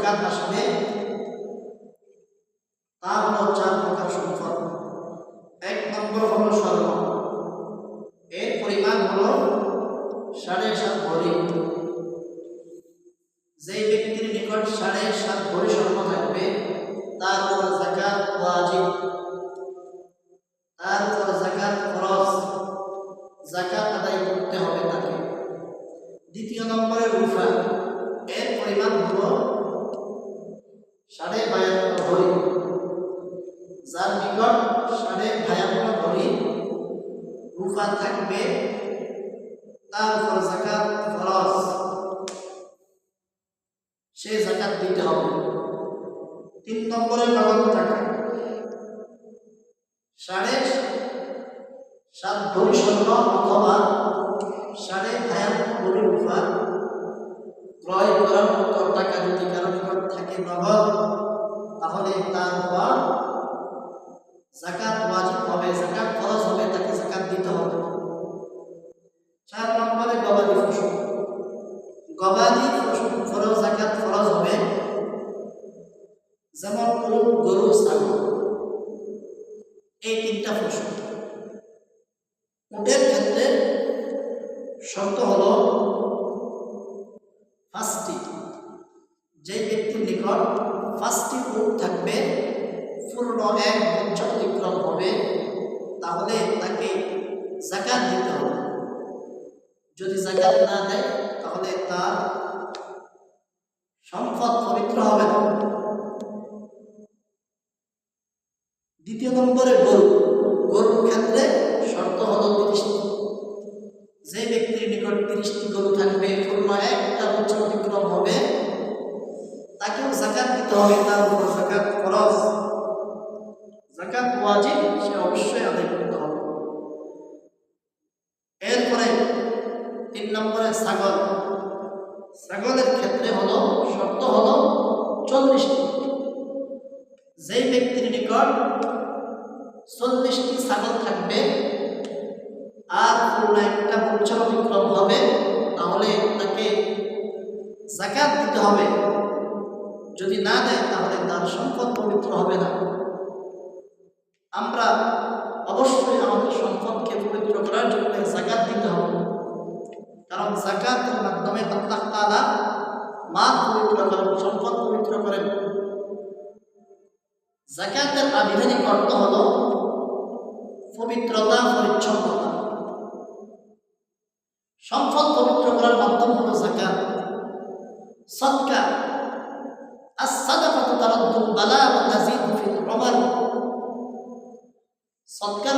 যাকাত আসবে তা হলো 4 প্রকার সম্পদ। 1 নম্বর হলো স্বর্ণ, এর পরিমাণ হলো 7.5 ভরি। যে ব্যক্তির নিকট 7.5 ভরি স্বর্ণ থাকবে তার উপর যাকাত ওয়াজিব, তার উপর যাকাত ফরজ, যাকাত আদায় করতে হবে তাকে। দ্বিতীয় নম্বরে রুফা, এর পরিমাণ হলো 52.5 ভরি। যার নিকট 52.5 ভরি রুফা থাকবে তার উপর যাকাত ফরজ, সে যাকাত দিতে হবে। 3 নম্বরে নগদ টাকা, 7.5 ভরি স্বর্ণ অথবা 52.5 ভরি রুফা ক্রয় করার মতো টাকা যদি কারো নিকট থাকে নগদ, তাহলে তার উপর যাকাত ওয়াজিব হবে, যাকাত ফরজ হবে, তাকে যাকাত দিতে হবে। 4 নম্বরে গবাদি পশু, গবাদি পশুর যাকাত ফরজ হবে, যেমন উট, গরু, ছাগল, এই 3টা পশু। উটের ক্ষেত্রে শর্ত হলো 5টি। যে ব্যক্তির নিকট 5টি উট থাকবে, পূর্ণ 1 বছর অতিক্রম হবে, তাহলে তাকে যাকাত দিতে হবে। যদি যাকাত না দেয় তাহলে তার সম্পদ পবিত্র হবে না। দ্বিতীয় নম্বরে গরু, গরুর ক্ষেত্রে শর্ত হলো 30টি। যে ব্যক্তির নিকট 30টি গরু থাকবে, পূর্ণ 1 বছর অতিক্রম হবে, তাকেও যাকাত দিতে হবে, তার উপর যাকাত ফরজ, যাকাত ওয়াজিব, সে অবশ্যই আদায় করতে হবে। এরপরে 3 নম্বরে ছাগল, ছাগলের ক্ষেত্রে হলো শর্ত হলো 40টি। যে ব্যক্তির নিকট 40টি ছাগল থাকবে আর পূর্ণ 1 বছর অতিক্রম হবে, তাহলে তাকে যাকাত দিতে হবে। যদি না দেয় তাহলে তার সম্পদ পবিত্র হবে না। আমরা অবশ্যই আমাদের সম্পদকে পবিত্র করার জন্য যাকাত দিতে হবে, কারণ যাকাতের মাধ্যমে আল্লাহ তাআলা মাল পবিত্র করেন, সম্পদ পবিত্র করেন। যাকাতের আবিধানিক অর্থ হলো পবিত্রতা, পরিচ্ছন্নতা। সম্পদ পবিত্র করার মাধ্যম হলো যাকাত। সাদকা, আস-সাদাকাতু তারাদ্দুল বালা ওয়া তাযীদু ফিল উমর। সাদকার